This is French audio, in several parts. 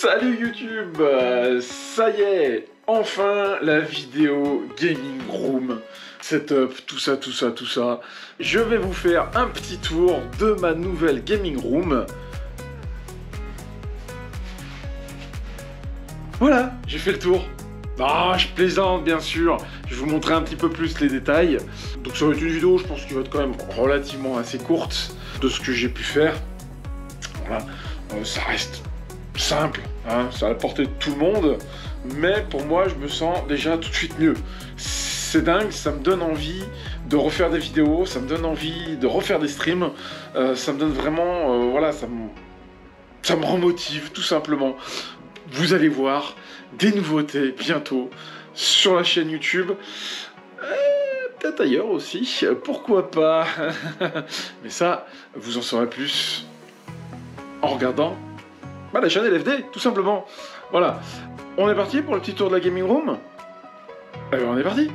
Salut YouTube, ça y est, enfin la vidéo Gaming Room, setup, tout ça. Je vais vous faire un petit tour de ma nouvelle Gaming Room. Voilà, j'ai fait le tour. Ah, je plaisante bien sûr, je vais vous montrer un petit peu plus les détails. Donc ça va être une vidéo, je pense, qui va être quand même relativement assez courte de ce que j'ai pu faire. Voilà, ça reste simple, hein, ça a la portée de tout le monde, mais pour moi je me sens déjà tout de suite mieux. C'est dingue, ça me donne envie de refaire des vidéos, ça me donne envie de refaire des streams, ça me donne vraiment, voilà, ça me remotive tout simplement. Vous allez voir des nouveautés bientôt sur la chaîne YouTube, peut-être ailleurs aussi, pourquoi pas. Mais ça, vous en saurez plus en regardant la chaîne LFD, tout simplement. Voilà, on est parti pour le petit tour de la Gaming Room. Alors on est parti.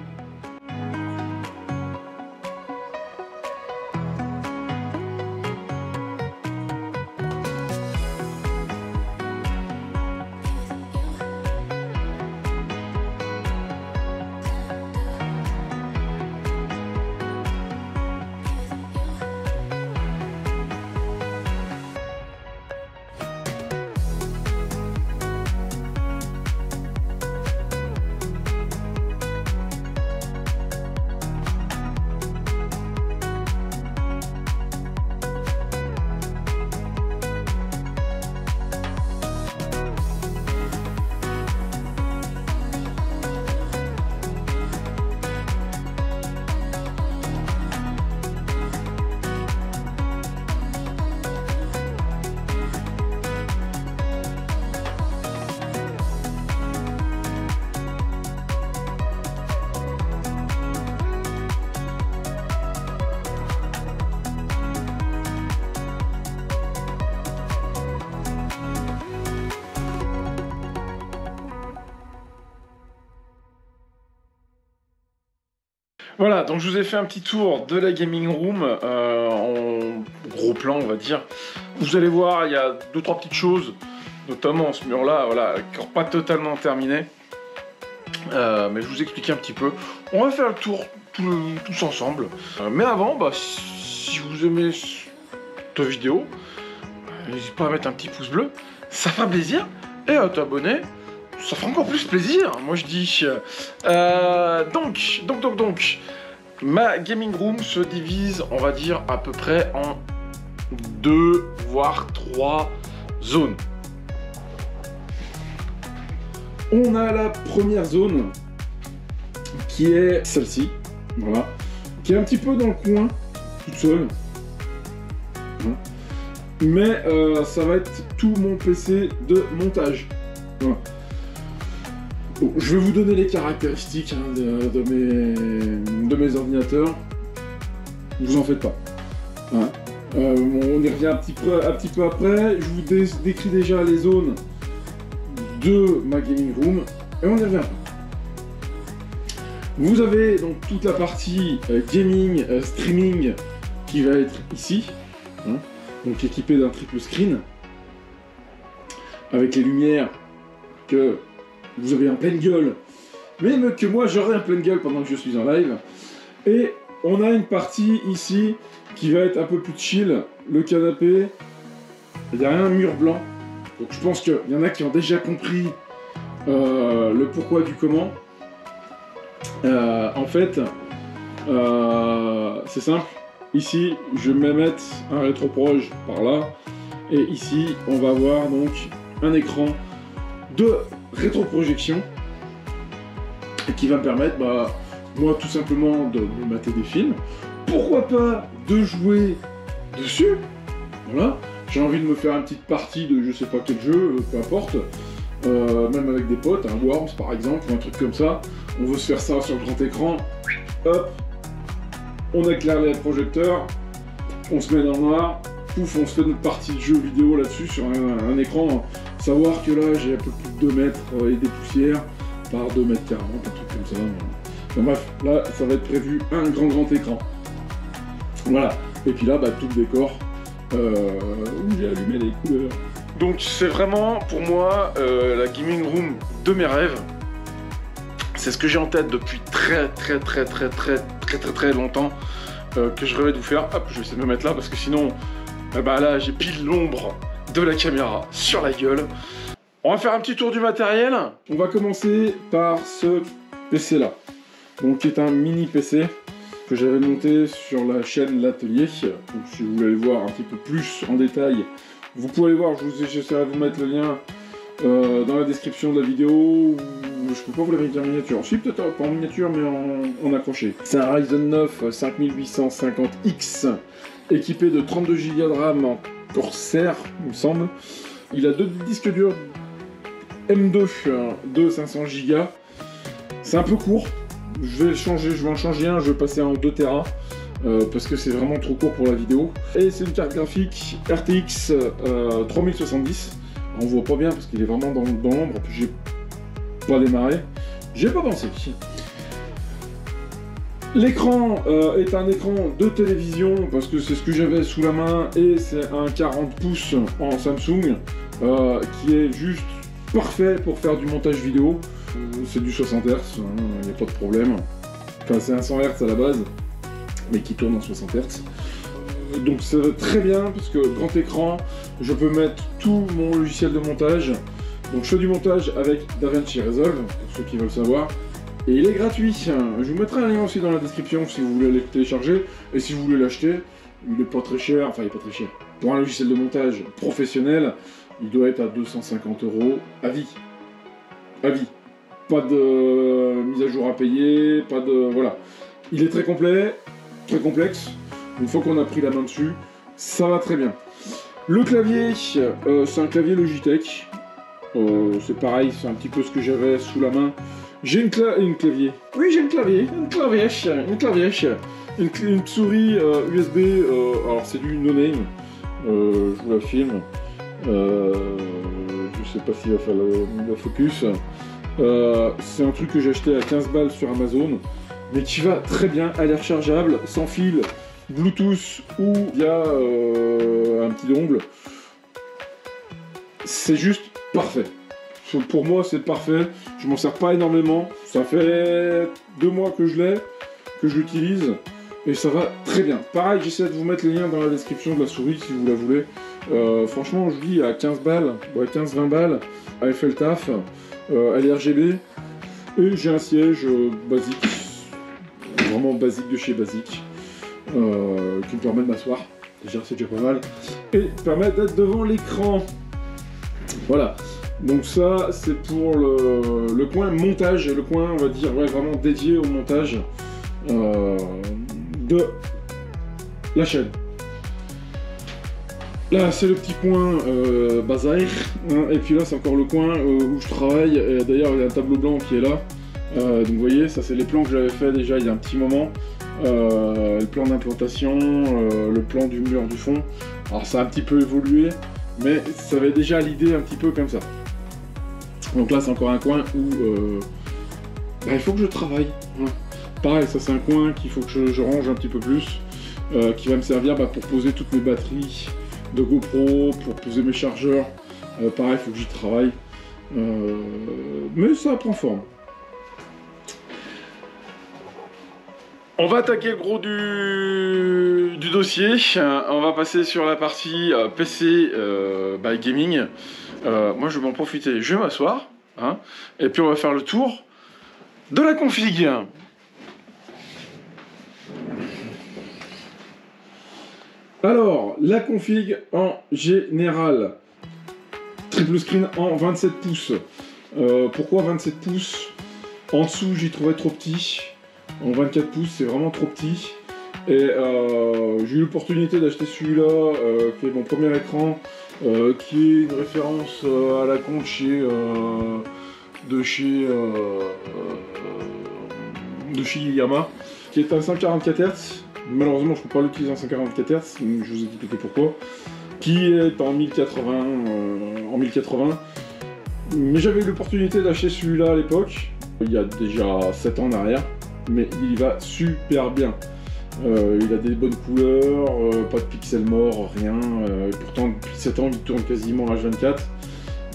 Voilà, donc je vous ai fait un petit tour de la Gaming Room en gros plan, on va dire. Vous allez voir, il y a 2-3 petites choses, notamment ce mur-là, voilà, encore pas totalement terminé. Mais je vous explique un petit peu. On va faire le tour tous ensemble. Mais avant, si vous aimez cette vidéo, n'hésitez pas à mettre un petit pouce bleu, ça fera plaisir, et à t'abonner. Ça fera encore plus plaisir, moi je dis. Donc, ma Gaming Room se divise, on va dire, à peu près en 2 voire 3 zones. On a la première zone, qui est celle-ci, voilà, qui est un petit peu dans le coin, toute seule. Voilà. Mais ça va être tout mon PC de montage. Voilà. Bon, je vais vous donner les caractéristiques de mes ordinateurs. Ne vous en faites pas. Hein. On y revient un petit peu après. Je vous décris déjà les zones de ma Gaming Room. Et on y revient. Vous avez donc toute la partie gaming, streaming qui va être ici. Hein. Donc équipée d'un triple screen. Avec les lumières que vous avez en pleine gueule, mais que moi j'aurai en pleine gueule pendant que je suis en live. Et on a une partie ici qui va être un peu plus chill, le canapé, il n'y a rien, un mur blanc. Donc je pense qu'il y en a qui ont déjà compris le pourquoi du comment. En fait, c'est simple. Ici, je vais mettre un rétroproche par là. Et ici, on va avoir donc un écran de rétroprojection qui va me permettre, moi tout simplement de me mater des films, pourquoi pas de jouer dessus, voilà, j'ai envie de me faire une petite partie de je sais pas quel jeu, peu importe, même avec des potes, un Worms par exemple, ou un truc comme ça, on veut se faire ça sur le grand écran, hop, on éclaire les projecteurs, on se met dans le noir, pouf, on se fait notre partie de jeu vidéo là-dessus sur un écran. Savoir que là j'ai un peu plus de 2 mètres et des poussières par 2 mètres 40, un truc comme ça. Enfin, bref, là ça va être prévu un grand écran. Voilà, et puis là tout le décor où j'ai allumé les couleurs Donc c'est vraiment pour moi la gaming room de mes rêves. C'est ce que j'ai en tête depuis très longtemps que je rêvais de vous faire. Hop, je vais essayer de me mettre là parce que sinon, bah là j'ai pile l'ombre de la caméra sur la gueule. On va faire un petit tour du matériel. On va commencer par ce PC là, donc qui est un mini PC que j'avais monté sur la chaîne L'Atelier. Donc si vous voulez aller voir un petit peu plus en détail, vous pouvez aller voir, j'essaierai de vous mettre le lien dans la description de la vidéo. Je peux pas vous la mettre en miniature. Si, peut-être pas en miniature, mais en accroché. C'est un Ryzen 9 5850X, équipé de 32 Go de RAM en Corsair, il me semble. Il a 2 disques durs M2 de 500 Go. C'est un peu court. Je vais en changer un, je vais passer en 2 Tera. Parce que c'est vraiment trop court pour la vidéo. Et c'est une carte graphique RTX 3070. On voit pas bien parce qu'il est vraiment dans l'ombre. J'ai pas démarré. J'ai pas pensé. L'écran est un écran de télévision parce que c'est ce que j'avais sous la main et c'est un 40 pouces en Samsung qui est juste parfait pour faire du montage vidéo. C'est du 60 Hz, il n'y a pas de problème. Enfin, c'est un 100 Hz à la base, mais qui tourne en 60 Hz. Donc ça va très bien parce que grand écran, je peux mettre tout mon logiciel de montage. Donc je fais du montage avec DaVinci Resolve, pour ceux qui veulent savoir. Et il est gratuit. Je vous mettrai un lien aussi dans la description si vous voulez le télécharger. Et si vous voulez l'acheter, il est pas très cher, enfin il est pas très cher. Pour un logiciel de montage professionnel, il doit être à 250 € à vie. À vie. Pas de mise à jour à payer, pas de... Voilà. Il est très complet, très complexe. Une fois qu'on a pris la main dessus, ça va très bien. Le clavier, c'est un clavier Logitech. C'est pareil, c'est un petit peu ce que j'avais sous la main. J'ai une clavier. Oui, j'ai une souris USB. Alors c'est du no-name. Je vous la filme. Je sais pas s'il va faire le focus. C'est un truc que j'ai acheté à 15 balles sur Amazon, mais qui va très bien. Elle est rechargeable, sans fil, Bluetooth ou via un petit dongle. C'est juste parfait. Pour moi, c'est parfait. Je m'en sers pas énormément. Ça fait 2 mois que je l'ai, que je l'utilise, et ça va très bien. Pareil, j'essaie de vous mettre les liens dans la description de la souris si vous la voulez. Franchement, je vous dis à 15 balles, ouais, 15-20 balles, elle fait le taf. Elle est RGB et j'ai un siège basique, vraiment basique de chez basique, qui me permet de m'asseoir. Déjà, c'est déjà pas mal, et permet d'être devant l'écran. Voilà. Donc ça, c'est pour le coin montage, le coin, on va dire, ouais, vraiment dédié au montage de la chaîne. Là, c'est le petit coin bazar, hein, et puis là, c'est encore le coin où je travaille. D'ailleurs, il y a un tableau blanc qui est là. Donc, vous voyez, ça, c'est les plans que j'avais fait déjà il y a un petit moment. Le plan d'implantation, le plan du mur du fond. Alors, ça a un petit peu évolué, mais ça avait déjà l'idée un petit peu comme ça. Donc là, c'est encore un coin où bah, il faut que je travaille. Hein. Pareil, ça, c'est un coin qu'il faut que je range un petit peu plus, qui va me servir pour poser toutes mes batteries de GoPro, pour poser mes chargeurs. Pareil, il faut que j'y travaille. Mais ça prend forme. On va attaquer le gros du dossier. On va passer sur la partie PC by Gaming. Moi, je vais en profiter. Je vais m'asseoir. Hein, et puis, on va faire le tour de la config. Alors, la config en général, triple screen en 27 pouces. Pourquoi 27 pouces? En dessous, j'y trouvais trop petit. En 24 pouces, c'est vraiment trop petit. Et j'ai eu l'opportunité d'acheter celui-là, qui est mon premier écran, qui est une référence à la con de chez Yamaha, qui est un 144 Hz. Malheureusement, je ne peux pas l'utiliser en 144 Hz, donc je vous ai expliqué pourquoi. Qui est en 1080. Mais j'avais eu l'opportunité d'acheter celui-là à l'époque, il y a déjà 7 ans en arrière, mais il va super bien. Il a des bonnes couleurs, pas de pixels morts, rien. Pourtant, depuis 7 ans, il tourne quasiment H24.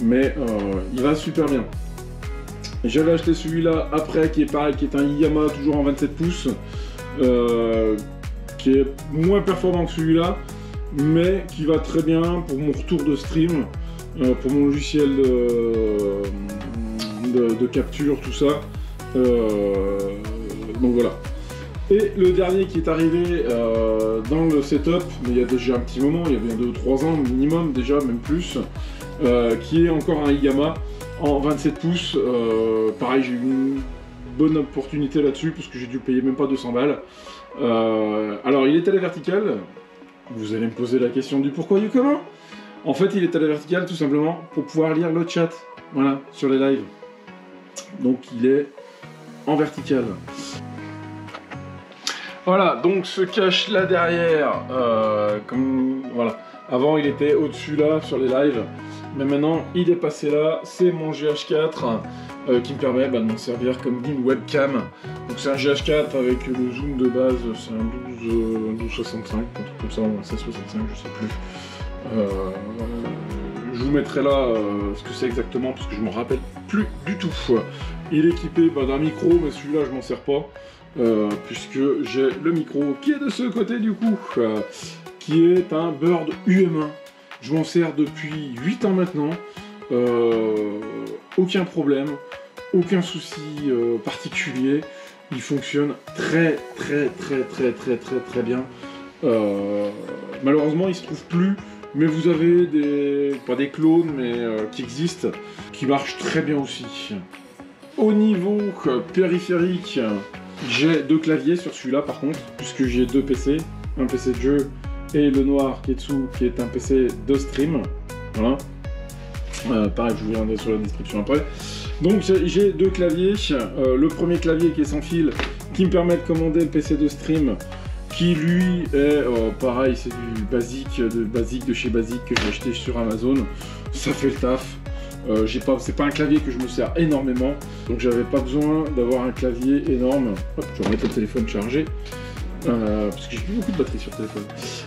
Mais il va super bien. J'avais acheté celui-là après, qui est pareil, qui est un Yamaha, toujours en 27 pouces. Qui est moins performant que celui-là, mais qui va très bien pour mon retour de stream, pour mon logiciel de capture, tout ça. Donc voilà. Et le dernier qui est arrivé dans le setup, mais il y a déjà un petit moment, il y a bien 2 ou 3 ans minimum déjà, même plus, qui est encore un Yamaha en 27 pouces. Pareil, j'ai eu une bonne opportunité là-dessus, parce que j'ai dû payer même pas 200 balles. Alors il est à la verticale. Vous allez me poser la question du pourquoi du comment. En fait, il est à la verticale tout simplement pour pouvoir lire le chat, voilà, sur les lives. Donc il est en verticale. Voilà, donc se cache là derrière, comme voilà. Avant il était au-dessus là sur les lives, mais maintenant il est passé là. C'est mon GH4 qui me permet de m'en servir comme d'une webcam. Donc c'est un GH4 avec le zoom de base, c'est un 1265, un truc comme ça, un 1665, je sais plus. Je vous mettrai là ce que c'est exactement parce que je me rappelle plus du tout. Il est équipé d'un micro, mais celui-là je m'en sers pas. Puisque j'ai le micro qui est de ce côté du coup, qui est un Bird UM1. Je m'en sers depuis 8 ans maintenant, aucun problème, aucun souci particulier, il fonctionne très bien. Malheureusement il se trouve plus, mais vous avez pas des clones, mais qui existent, qui marchent très bien aussi. Au niveau périphérique, j'ai 2 claviers sur celui-là par contre, puisque j'ai 2 PC, un PC de jeu et le noir qui est dessous, qui est un PC de stream. Voilà. Pareil, je vous reviendrai sur la description après. Donc j'ai 2 claviers. Le premier clavier qui est sans fil, qui me permet de commander le PC de stream, qui lui est pareil, c'est du basique de chez Basique que j'ai acheté sur Amazon. Ça fait le taf. C'est pas un clavier que je me sers énormément, donc j'avais pas besoin d'avoir un clavier énorme. Hop, je vais remettre le téléphone chargé, parce que j'ai plus beaucoup de batterie sur le téléphone.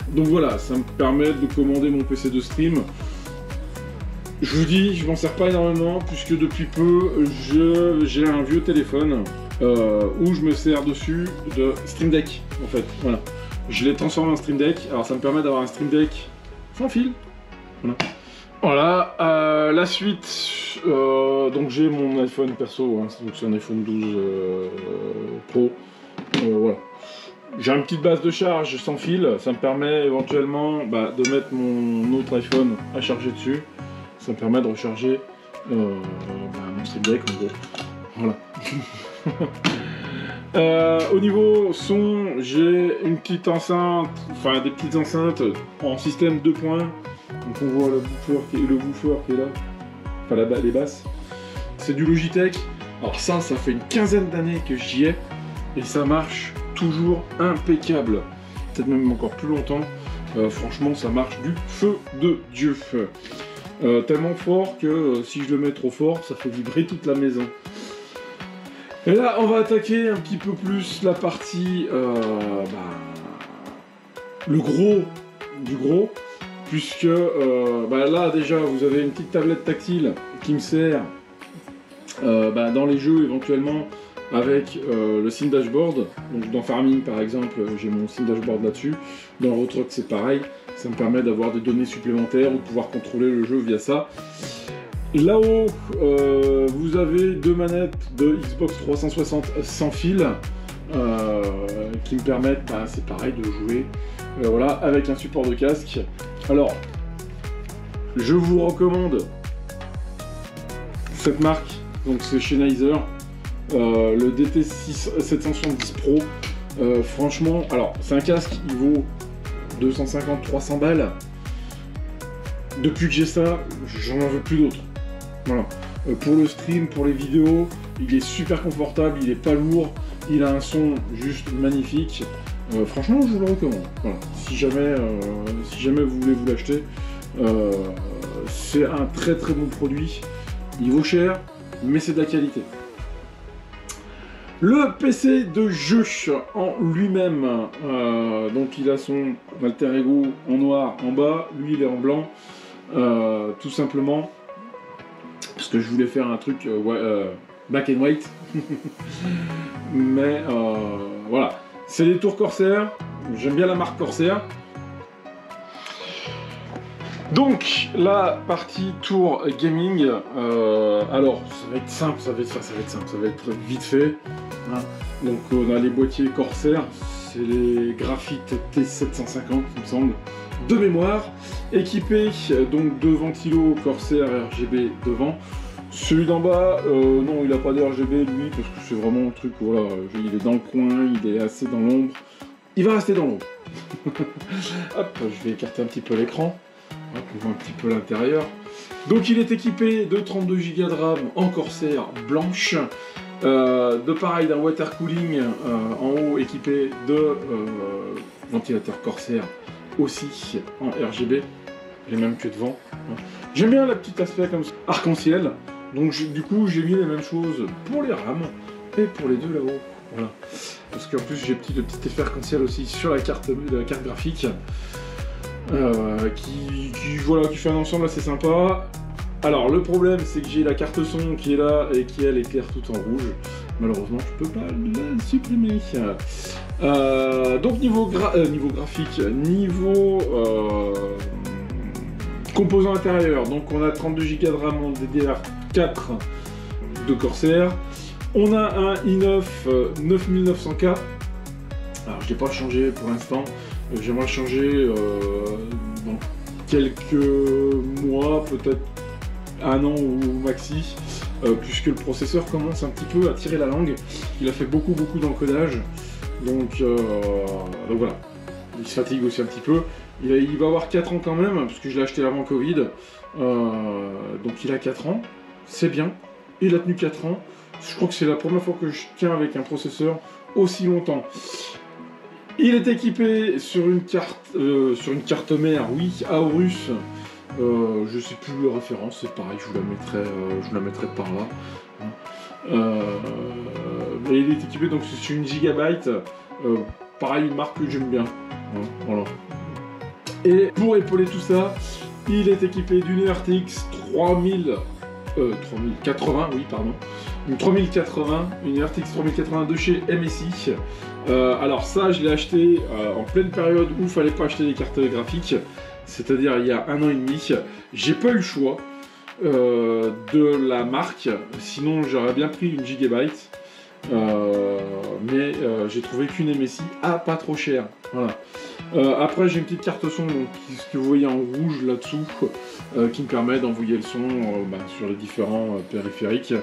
Donc voilà, ça me permet de commander mon PC de stream. Je vous dis, je m'en sers pas énormément, puisque depuis peu, j'ai un vieux téléphone où je me sers dessus de Stream Deck, en fait. Voilà. Je l'ai transformé en Stream Deck, alors ça me permet d'avoir un Stream Deck sans fil. Voilà. Voilà, la suite, donc j'ai mon iPhone perso, hein, donc c'est un iPhone 12 Pro, voilà. J'ai une petite base de charge sans fil, ça me permet éventuellement de mettre mon autre iPhone à charger dessus, ça me permet de recharger mon Stream Deck en gros, voilà. Au niveau son, j'ai une petite enceinte, enfin des petites enceintes en système 2 points. Donc on voit le booster qui est là, enfin les basses. C'est du Logitech. Alors ça fait une quinzaine d'années que j'y ai et ça marche toujours impeccable. Peut-être même encore plus longtemps. Franchement, ça marche du feu de Dieu. Tellement fort que si je le mets trop fort, ça fait vibrer toute la maison. Et là, on va attaquer un petit peu plus la partie, le gros du gros. Puisque là déjà vous avez une petite tablette tactile qui me sert dans les jeux éventuellement avec le Sim Dashboard. Donc dans Farming par exemple j'ai mon Sim Dashboard là-dessus. Dans Road c'est pareil, ça me permet d'avoir des données supplémentaires ou de pouvoir contrôler le jeu via ça. Là-haut vous avez 2 manettes de Xbox 360 sans fil qui me permettent, c'est pareil, de jouer voilà, avec un support de casque. Alors, je vous recommande cette marque, donc c'est chez Sennheiser, le DT770 Pro. Franchement, alors c'est un casque, il vaut 250-300 balles. Depuis que j'ai ça, j'en veux plus d'autres. Voilà. Pour le stream, pour les vidéos, il est super confortable, il est pas lourd, il a un son juste magnifique. Franchement, je vous le recommande. Voilà. Si jamais vous voulez vous l'acheter, c'est un très bon produit. Il vaut cher, mais c'est de la qualité. Le PC de jeu en lui-même, donc il a son alter ego en noir en bas, lui il est en blanc, tout simplement, parce que je voulais faire un truc black and white, mais voilà, c'est des tours Corsair, j'aime bien la marque Corsair. Donc la partie tour gaming, alors ça va être simple, ça va être vite fait. Hein. Donc on a les boîtiers Corsair, c'est les Graphite T750 il me semble, de mémoire, équipés donc de ventilos Corsair RGB devant. Celui d'en bas, non il n'a pas de RGB lui, parce que c'est vraiment un truc, voilà, il est dans le coin, il est assez dans l'ombre. Il va rester dans l'ombre. Hop, je vais écarter un petit peu l'écran. On voit un petit peu l'intérieur. Donc il est équipé de 32 Go de RAM en Corsair blanche, de pareil d'un water cooling en haut, équipé de ventilateur Corsair aussi en RGB, les mêmes que devant. J'aime bien le petit aspect comme ça, arc-en-ciel. Donc du coup j'ai mis les mêmes choses pour les RAM et pour les deux là-haut. Voilà. Parce qu'en plus j'ai le petit effet arc-en-ciel aussi sur la carte graphique. Qui fait un ensemble assez sympa. Alors le problème c'est que j'ai la carte son qui est là et qui elle éclaire tout en rouge. Malheureusement je peux pas la supprimer. Donc niveau graphique, niveau composants intérieurs, donc on a 32 Go de RAM en DDR4 de Corsair. On a un i9 9900K. Alors je l'ai pas changé pour l'instant. J'aimerais changer dans quelques mois, peut-être un an ou maxi, puisque le processeur commence un petit peu à tirer la langue. Il a fait beaucoup d'encodage, donc voilà, il se fatigue aussi un petit peu. Il va avoir 4 ans quand même, parce que je l'ai acheté avant Covid, donc il a 4 ans, c'est bien, il a tenu 4 ans. Je crois que c'est la première fois que je tiens avec un processeur aussi longtemps. Il est équipé sur une carte mère, oui, Aorus. Je sais plus la référence, c'est pareil, je vous la mettrai par là. Mais il est équipé donc sur une gigabyte, pareil, une marque que j'aime bien. Voilà. Et pour épauler tout ça, il est équipé d'une RTX 3080, oui, pardon. Une 3080, une RTX 3080 de chez MSI. Alors ça, je l'ai acheté en pleine période où il fallait pas acheter des cartes graphiques, c'est-à-dire il y a 1 an et demi. J'ai pas eu le choix de la marque, sinon j'aurais bien pris une gigabyte, mais j'ai trouvé qu'une MSI pas trop cher. Voilà. Après j'ai une petite carte son, donc, ce que vous voyez en rouge là-dessous, qui me permet d'envoyer le son sur les différents périphériques,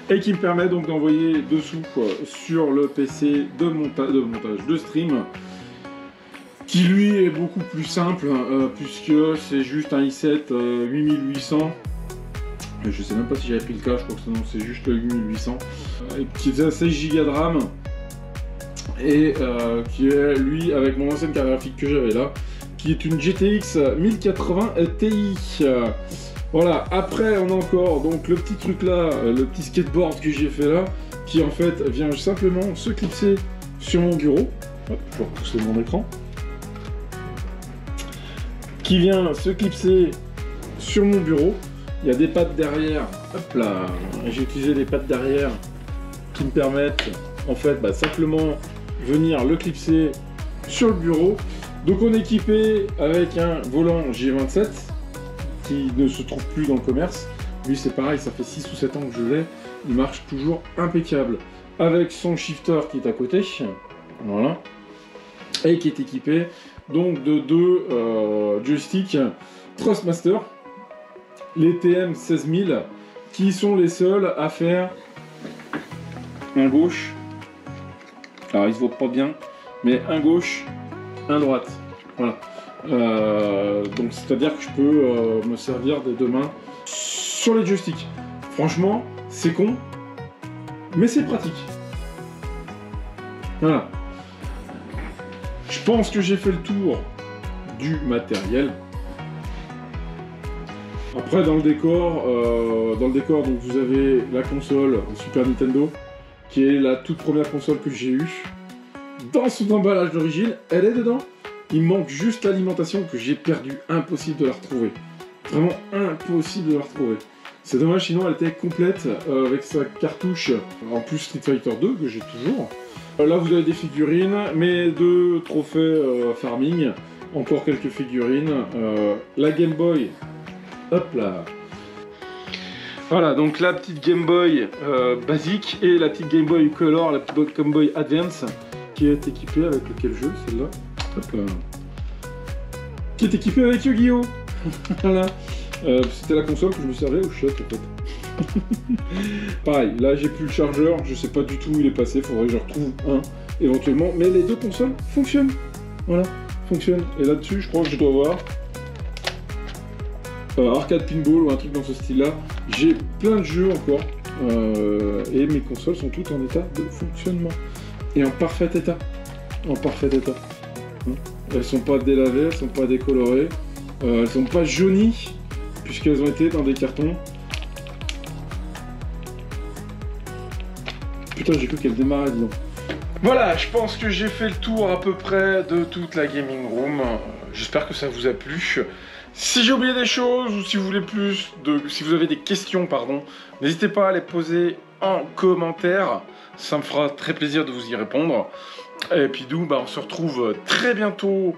et qui me permet donc d'envoyer dessous sur le PC de montage de stream, qui lui est beaucoup plus simple, puisque c'est juste un i7 8800. Je sais même pas si j'avais pris le cas, je crois que c'est juste le 8800, qui faisait 16 Go de RAM, et qui est lui avec mon ancienne carte graphique que j'avais là, qui est une GTX 1080 Ti. Voilà, après on a encore donc le petit truc là, le petit skateboard que j'ai fait là, qui en fait vient simplement se clipser sur mon bureau. Hop, je vais repousser mon écran. Qui vient se clipser sur mon bureau. Il y a des pattes derrière, hop là, j'ai utilisé des pattes derrière qui me permettent en fait simplement venir le clipser sur le bureau. Donc on est équipé avec un volant G27 qui ne se trouve plus dans le commerce. Lui c'est pareil, ça fait 6 ou 7 ans que je l'ai, il marche toujours impeccable. Avec son shifter qui est à côté, voilà, et qui est équipé donc de deux joysticks Thrustmaster, les TM16000, qui sont les seuls à faire un gauche, alors il se voit pas bien, mais un gauche, un droite, voilà. Donc c'est à dire que je peux me servir des deux mains sur les joysticks. Franchement c'est con, mais c'est pratique. Voilà. Je pense que j'ai fait le tour du matériel. Après dans le décor donc vous avez la console Super Nintendo qui est la toute première console que j'ai eue. Dans son emballage d'origine, elle est dedans. Il manque juste l'alimentation que j'ai perdue. Impossible de la retrouver. Vraiment impossible de la retrouver. C'est dommage, sinon elle était complète avec sa cartouche. En plus Street Fighter 2 que j'ai toujours. Là vous avez des figurines, mes 2 trophées farming. Encore quelques figurines. La Game Boy. Hop là. Voilà, donc la petite Game Boy basique et la petite Game Boy Color, la petite Game Boy Advance qui est équipée avec lequel jeu, celle-là. Hop là. Qui est équipée avec Yu-Gi-Oh! Voilà. C'était la console que je me servais au shot en fait. Pareil, là j'ai plus le chargeur, je sais pas du tout où il est passé, faudrait que je retrouve un éventuellement. Mais les 2 consoles fonctionnent. Voilà, fonctionnent. Et là-dessus, je crois que je dois avoir arcade pinball ou un truc dans ce style-là. J'ai plein de jeux encore. Et mes consoles sont toutes en état de fonctionnement. Et en parfait état. En parfait état. Elles sont pas délavées, elles sont pas décolorées. Elles sont pas jaunies, puisqu'elles ont été dans des cartons. Putain, j'ai cru qu'elle démarrait, dis donc. Voilà, je pense que j'ai fait le tour à peu près de toute la gaming room. J'espère que ça vous a plu. Si j'ai oublié des choses ou si vous voulez plus, si vous avez des questions, pardon, n'hésitez pas à les poser en commentaire. Ça me fera très plaisir de vous y répondre. Et puis nous, on se retrouve très bientôt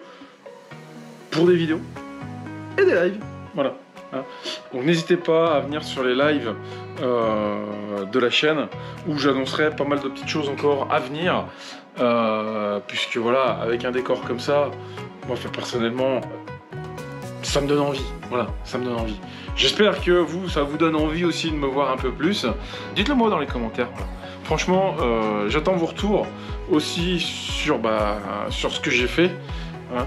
pour des vidéos et des lives. Voilà. Donc n'hésitez pas à venir sur les lives de la chaîne où j'annoncerai pas mal de petites choses encore à venir. Puisque voilà, avec un décor comme ça, moi personnellement, ça me donne envie. Voilà, ça me donne envie. J'espère que ça vous donne envie aussi de me voir un peu plus. Dites-le moi dans les commentaires. Voilà. Franchement, j'attends vos retours aussi sur ce que j'ai fait. Hein,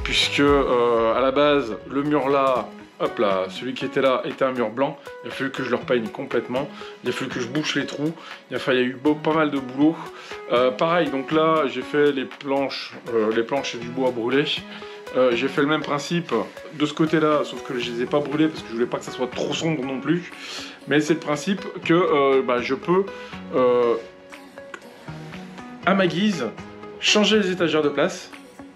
puisque à la base, le mur là, hop là, celui qui était là était un mur blanc. Il a fallu que je le repeigne complètement. Il a fallu que je bouche les trous. Il y a eu pas mal de boulot. Pareil, donc là, j'ai fait les planches et du bois brûlé. J'ai fait le même principe de ce côté-là, sauf que je les ai pas brûlés parce que je voulais pas que ça soit trop sombre non plus. Mais c'est le principe que je peux, à ma guise, changer les étagères de place.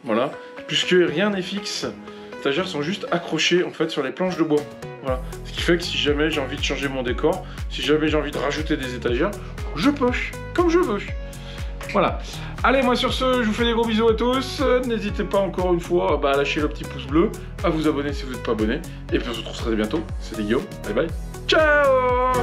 Voilà, puisque rien n'est fixe. Les étagères sont juste accrochées en fait sur les planches de bois. Voilà, ce qui fait que si jamais j'ai envie de changer mon décor, si jamais j'ai envie de rajouter des étagères, je peux, comme je veux. Voilà. Allez, moi sur ce, je vous fais des gros bisous à tous. N'hésitez pas encore une fois à lâcher le petit pouce bleu, à vous abonner si vous n'êtes pas abonné. Et puis on se retrouve très bientôt. C'était Guillaume. Bye bye. Ciao!